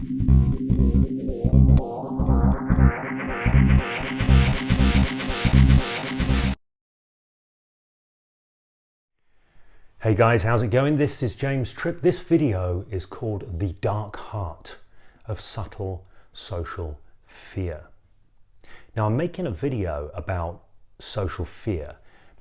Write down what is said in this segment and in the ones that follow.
Hey guys, how's it going? This is James Tripp. This video is called The Dark Heart of Subtle Social Fear. Now, I'm making a video about social fear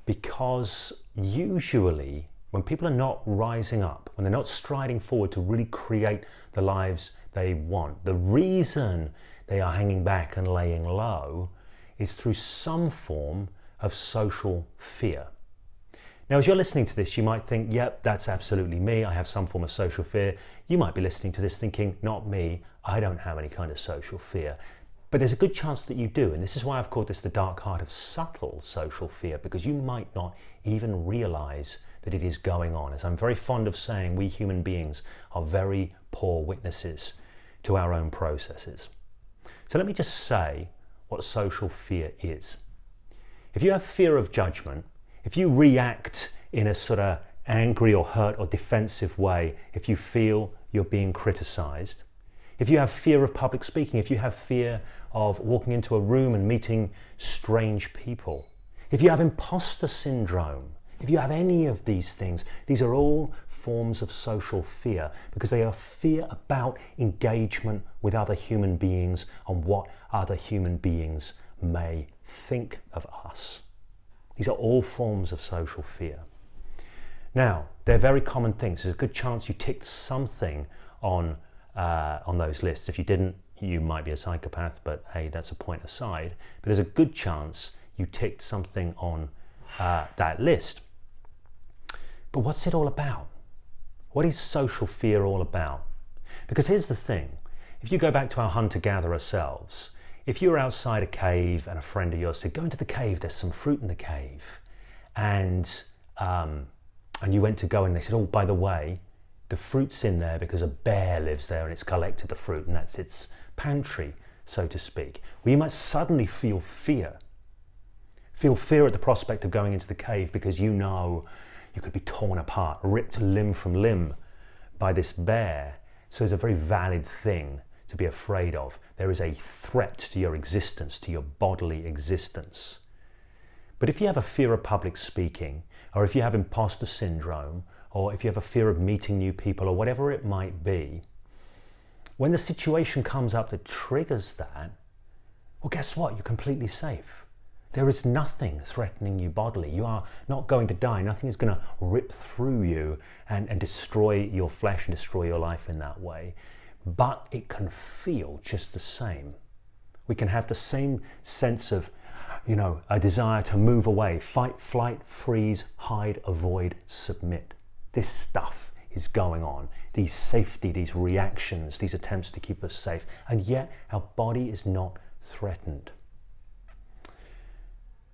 because usually when people are not rising up, when they're not striding forward to really create the lives they want, the reason they are hanging back and laying low is through some form of social fear. Now, as you're listening to this, you might think, yep, that's absolutely me. I have some form of social fear. You might be listening to this thinking, not me. I don't have any kind of social fear. But there's a good chance that you do. And this is why I've called this the dark heart of subtle social fear, because you might not even realize that it is going on. As I'm very fond of saying, we human beings are very poor witnesses to our own processes. So let me just say what social fear is. If you have fear of judgment, if you react in a sort of angry or hurt or defensive way, if you feel you're being criticized, if you have fear of public speaking, if you have fear of walking into a room and meeting strange people, if you have imposter syndrome, if you have any of these things, these are all forms of social fear because they are fear about engagement with other human beings and what other human beings may think of us. These are all forms of social fear. Now, they're very common things. There's a good chance you ticked something on those lists. If you didn't, you might be a psychopath, but hey, that's a point aside. But there's a good chance you ticked something on that list. But what's it all about? What is social fear all about? Because here's the thing. If you go back to our hunter-gatherer selves, if you were outside a cave and a friend of yours said, go into the cave, there's some fruit in the cave. And you went to go and they said, oh, by the way, the fruit's in there because a bear lives there and it's collected the fruit and that's its pantry, so to speak. Well, you might suddenly feel fear. Feel fear at the prospect of going into the cave because you know you could be torn apart, ripped limb from limb by this bear. So it's a very valid thing to be afraid of. There is a threat to your existence, to your bodily existence. But if you have a fear of public speaking, or if you have imposter syndrome, or if you have a fear of meeting new people, or whatever it might be, when the situation comes up that triggers that, well, guess what? You're completely safe. There is nothing threatening you bodily. You are not going to die. Nothing is going to rip through you and destroy your flesh and destroy your life in that way. But it can feel just the same. We can have the same sense of, a desire to move away, fight, flight, freeze, hide, avoid, submit. This stuff is going on. These safety, these reactions, these attempts to keep us safe. And yet our body is not threatened.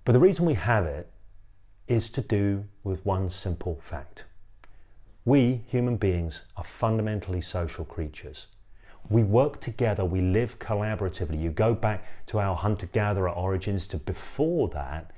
But the reason we have it is to do with one simple fact. We, human beings, are fundamentally social creatures. We work together, we live collaboratively. You go back to our hunter-gatherer origins to before that,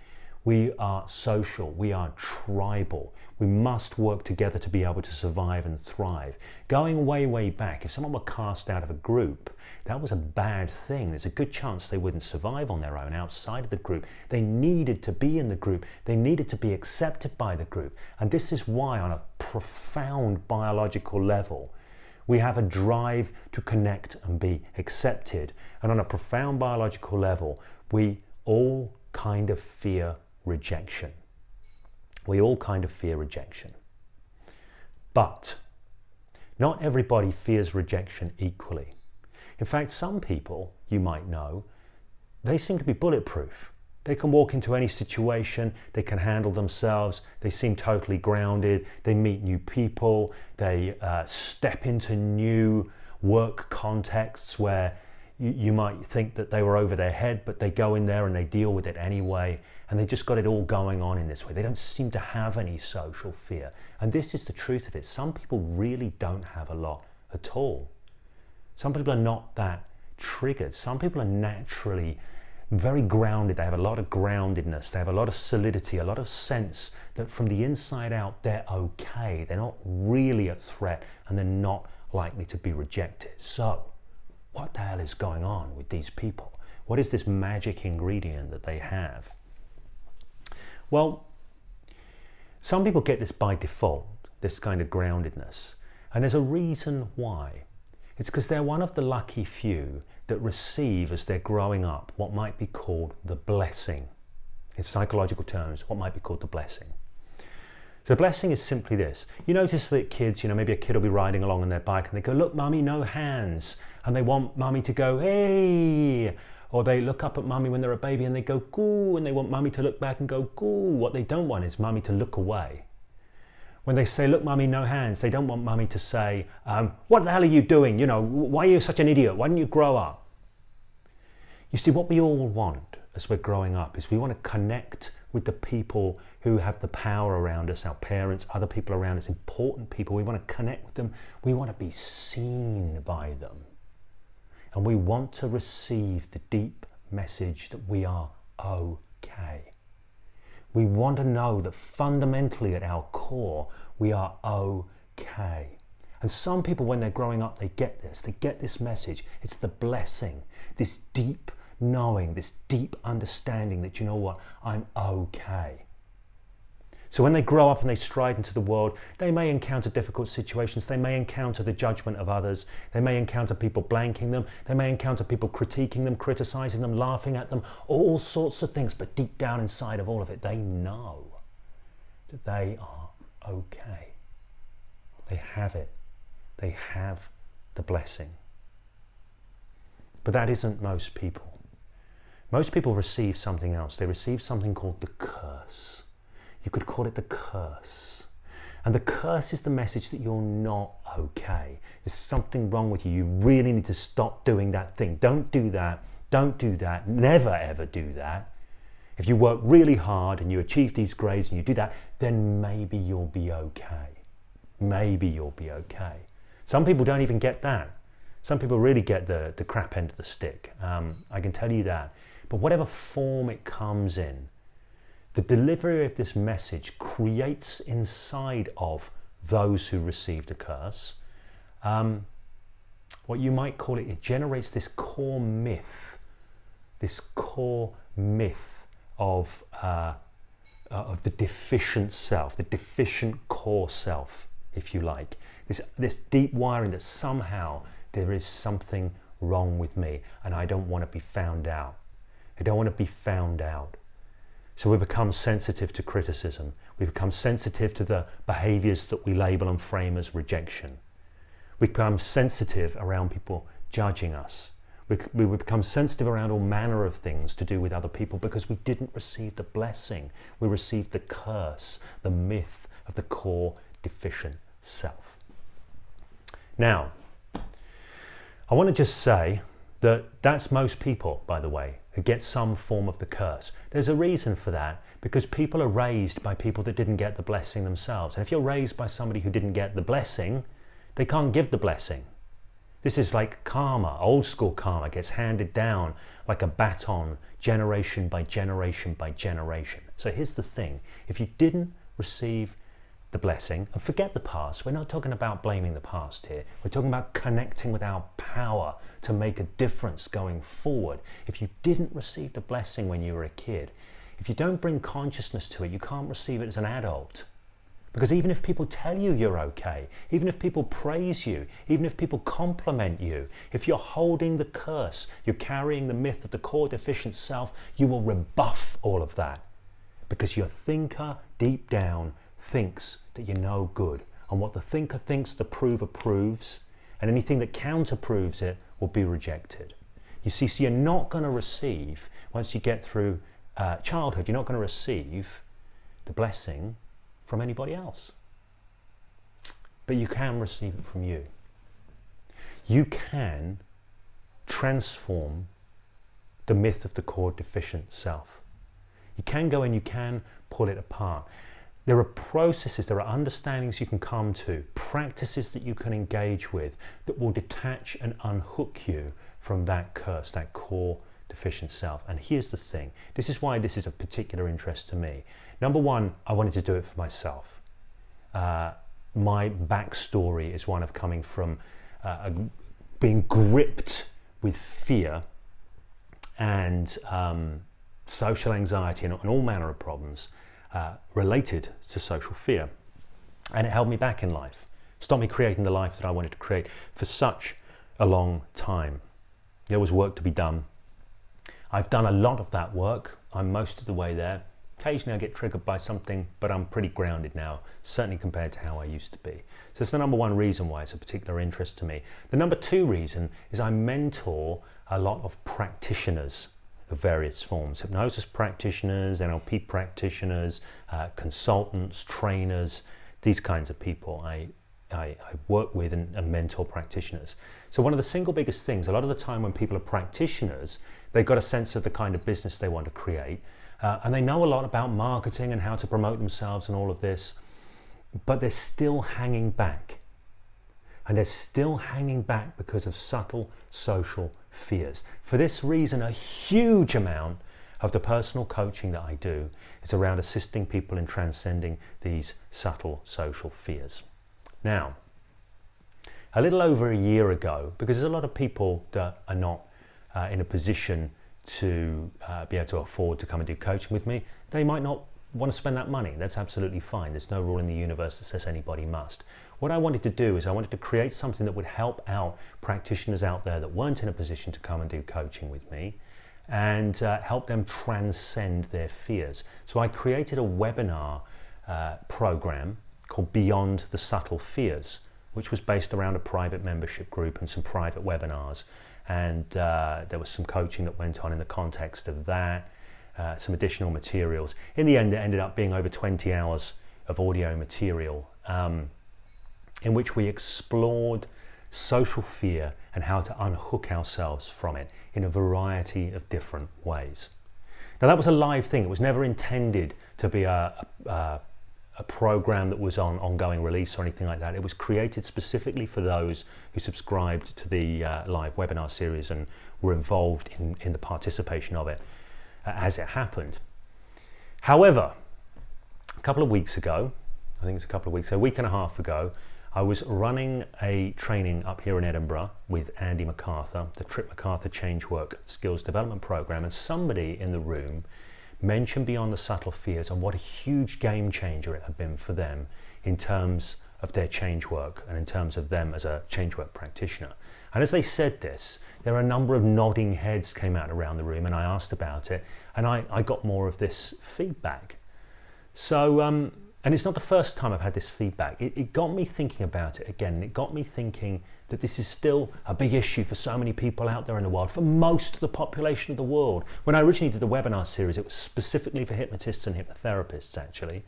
we are social, we are tribal. We must work together to be able to survive and thrive. Going way, way back, if someone were cast out of a group, that was a bad thing. There's a good chance they wouldn't survive on their own outside of the group. They needed to be in the group. They needed to be accepted by the group. And this is why, on a profound biological level, we have a drive to connect and be accepted. And on a profound biological level, we all kind of fear rejection. We all kind of fear rejection. But not everybody fears rejection equally. In fact, some people, you might know, they seem to be bulletproof. They can walk into any situation, they can handle themselves, they seem totally grounded, they meet new people, they step into new work contexts where you might think that they were over their head, but they go in there and they deal with it anyway, and they just got it all going on in this way. They don't seem to have any social fear. And this is the truth of it. Some people really don't have a lot at all. Some people are not that triggered. Some people are naturally very grounded. They have a lot of groundedness. They have a lot of solidity, a lot of sense that from the inside out, they're okay. They're not really at threat and they're not likely to be rejected. So what the hell is going on with these people? What is this magic ingredient that they have? Well, some people get this by default, this kind of groundedness. And there's a reason why. It's because they're one of the lucky few that receive, as they're growing up, what might be called the blessing. In psychological terms, what might be called the blessing. So the blessing is simply this. You notice that kids, maybe a kid will be riding along on their bike and they go, look, mummy, no hands. And they want mummy to go, hey. Or they look up at mummy when they're a baby and they go, goo. And they want mummy to look back and go, goo. What they don't want is mummy to look away. When they say, look, mummy, no hands, they don't want mummy to say, what the hell are you doing? Why are you such an idiot? Why didn't you grow up? You see, what we all want as we're growing up is we want to connect with the people who have the power around us, our parents, other people around us, important people. We want to connect with them. We want to be seen by them. And we want to receive the deep message that we are okay. We want to know that fundamentally at our core, we are okay. And some people, when they're growing up, they get this message. It's the blessing, this deep knowing, this deep understanding that, you know what, I'm okay. So when they grow up and they stride into the world, they may encounter difficult situations. They may encounter the judgment of others. They may encounter people blanking them. They may encounter people critiquing them, criticizing them, laughing at them, all sorts of things. But deep down inside of all of it, they know that they are okay. They have it. They have the blessing. But that isn't most people. Most people receive something else. They receive something called the curse. You could call it the curse. And the curse is the message that you're not okay. There's something wrong with you. You really need to stop doing that thing. Don't do that. Don't do that. Never ever do that. If you work really hard and you achieve these grades and you do that, then maybe you'll be okay. Maybe you'll be okay. Some people don't even get that. Some people really get the crap end of the stick. I can tell you that. But whatever form it comes in, the delivery of this message creates inside of those who receive the curse, what you might call it, it generates this core myth of the deficient self, the deficient core self, if you like. This deep wiring that somehow there is something wrong with me and I don't want to be found out. I don't want to be found out. So we become sensitive to criticism. We become sensitive to the behaviors that we label and frame as rejection. We become sensitive around people judging us. We become sensitive around all manner of things to do with other people because we didn't receive the blessing. We received the curse, the myth of the core deficient self. Now, I want to just say that that's most people, by the way, who get some form of the curse. There's a reason for that, because people are raised by people that didn't get the blessing themselves. And if you're raised by somebody who didn't get the blessing, they can't give the blessing. This is like karma, old school karma, gets handed down like a baton, generation by generation by generation. So here's the thing, if you didn't receive the blessing, and forget the past, we're not talking about blaming the past here, we're talking about connecting with our power to make a difference going forward. If you didn't receive the blessing when you were a kid, if you don't bring consciousness to it, you can't receive it as an adult. Because even if people tell you you're okay, even if people praise you, even if people compliment you, if you're holding the curse, you're carrying the myth of the core deficient self, you will rebuff all of that. Because your thinker deep down thinks that you're no good. And what the thinker thinks, the prover proves, and anything that counterproves it will be rejected. You see, so you're not going to receive, once you get through childhood, you're not going to receive the blessing from anybody else. But you can receive it from you. You can transform the myth of the core deficient self. You can go and you can pull it apart. There are processes, there are understandings you can come to, practices that you can engage with that will detach and unhook you from that curse, that core deficient self. And here's the thing, this is why this is of particular interest to me. Number one, I wanted to do it for myself. My backstory is one of coming from being gripped with fear and social anxiety and all manner of problems related to social fear. And it held me back in life, stopped me creating the life that I wanted to create for such a long time. There was work to be done. I've done a lot of that work. I'm most of the way there. Occasionally I get triggered by something, but I'm pretty grounded now, certainly compared to how I used to be. So that's the number one reason why it's a particular interest to me. The number two reason is I mentor a lot of practitioners of various forms. Hypnosis practitioners, NLP practitioners, consultants, trainers, these kinds of people. I work with and mentor practitioners. So one of the single biggest things, a lot of the time when people are practitioners, they've got a sense of the kind of business they want to create. And they know a lot about marketing and how to promote themselves and all of this, but they're still hanging back. And they're still hanging back because of subtle social fears. For this reason, a huge amount of the personal coaching that I do is around assisting people in transcending these subtle social fears. Now, a little over a year ago, because there's a lot of people that are not in a position to be able to afford to come and do coaching with me, they might not want to spend that money. That's absolutely fine. There's no rule in the universe that says anybody must. What I wanted to do is I wanted to create something that would help out practitioners out there that weren't in a position to come and do coaching with me and help them transcend their fears. So I created a webinar program called Beyond the Subtle Fears, which was based around a private membership group and some private webinars. And there was some coaching that went on in the context of that, some additional materials. In the end, it ended up being over 20 hours of audio material in which we explored social fear and how to unhook ourselves from it in a variety of different ways. Now, that was a live thing. It was never intended to be a program that was on ongoing release or anything like that. It was created specifically for those who subscribed to the live webinar series and were involved in the participation of it as it happened. However, a couple of weeks ago, I think it's a week and a half ago, I was running a training up here in Edinburgh with Andy MacArthur, the Tripp MacArthur Changework Skills Development Program, and somebody in the room mentioned Beyond the Subtle Fears and what a huge game changer it had been for them in terms of their change work and in terms of them as a change work practitioner. And as they said this, there are a number of nodding heads came out around the room, and I asked about it, and I got more of this feedback. So, and it's not the first time I've had this feedback. It got me thinking about it again. It got me thinking that this is still a big issue for so many people out there in the world, for most of the population of the world. When I originally did the webinar series, it was specifically for hypnotists and hypnotherapists, actually.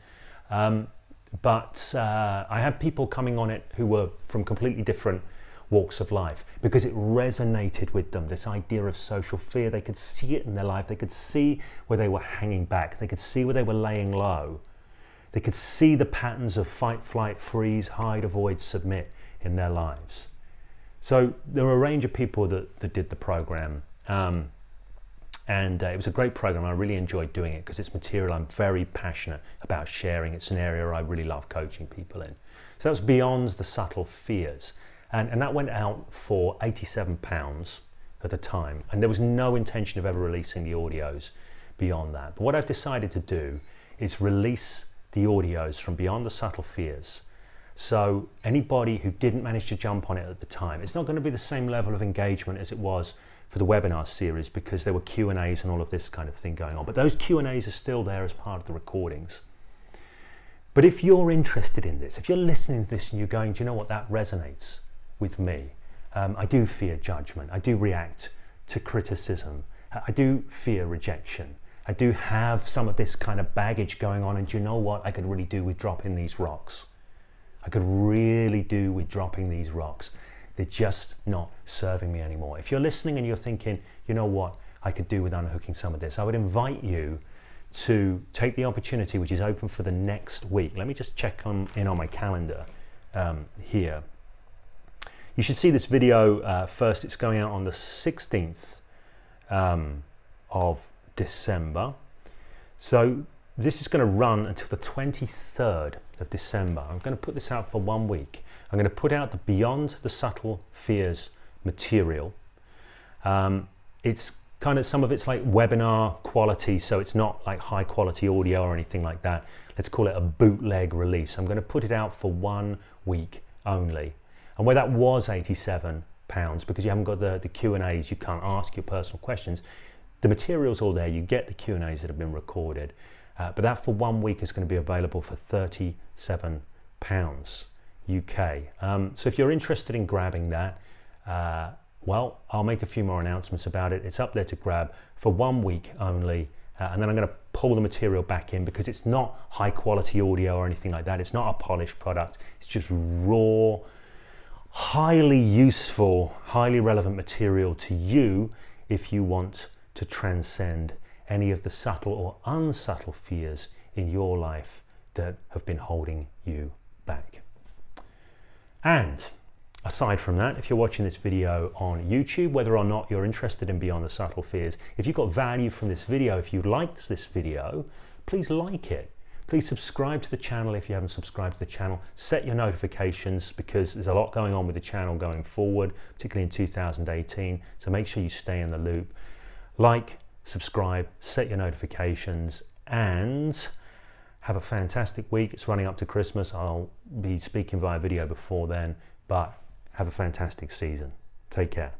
But I had people coming on it who were from completely different walks of life because it resonated with them, this idea of social fear. They could see it in their life. They could see where they were hanging back. They could see where they were laying low. They could see the patterns of fight, flight, freeze, hide, avoid, submit in their lives. So there were a range of people that did the program. And it was a great program. I really enjoyed doing it because it's material I'm very passionate about sharing. It's an area I really love coaching people in. So that was Beyond the Subtle Fears. And that went out for £87 at the time. And there was no intention of ever releasing the audios beyond that. But what I've decided to do is release the audios from Beyond the Subtle Fears. So anybody who didn't manage to jump on it at the time, it's not going to be the same level of engagement as it was for the webinar series because there were Q&As and all of this kind of thing going on. But those Q&As are still there as part of the recordings. But if you're interested in this, if you're listening to this and you're going, do you know what, that resonates with me. I do fear judgment. I do react to criticism. I do fear rejection. I do have some of this kind of baggage going on, and do you know what I could really do with dropping these rocks? I could really do with dropping these rocks. They're just not serving me anymore. If you're listening and you're thinking, you know what I could do with unhooking some of this, I would invite you to take the opportunity which is open for the next week. Let me just check in on my calendar here. You should see this video first. It's going out on the 16th of December. So this is going to run until the 23rd of December. I'm going to put this out for 1 week. I'm going to put out the Beyond the Subtle Fears material. It's kind of, some of it's like webinar quality, so it's not like high quality audio or anything like that. Let's call it a bootleg release. I'm going to put it out for 1 week only. And where that was £87, because you haven't got the Q&As, you can't ask your personal questions. The material's all there, you get the Q&As that have been recorded. But that for 1 week is going to be available for £37 UK. So if you're interested in grabbing that, well, I'll make a few more announcements about it. It's up there to grab for 1 week only. And then I'm going to pull the material back in, because it's not high quality audio or anything like that. It's not a polished product. It's just raw, highly useful, highly relevant material to you if you want to transcend any of the subtle or unsubtle fears in your life that have been holding you back. And aside from that, if you're watching this video on YouTube, whether or not you're interested in Beyond the Subtle Fears, if you got value from this video, if you liked this video, please like it. Please subscribe to the channel if you haven't subscribed to the channel. Set your notifications, because there's a lot going on with the channel going forward, particularly in 2018. So make sure you stay in the loop. Like, subscribe, set your notifications, and have a fantastic week. It's running up to Christmas. I'll be speaking via video before then, but have a fantastic season. Take care.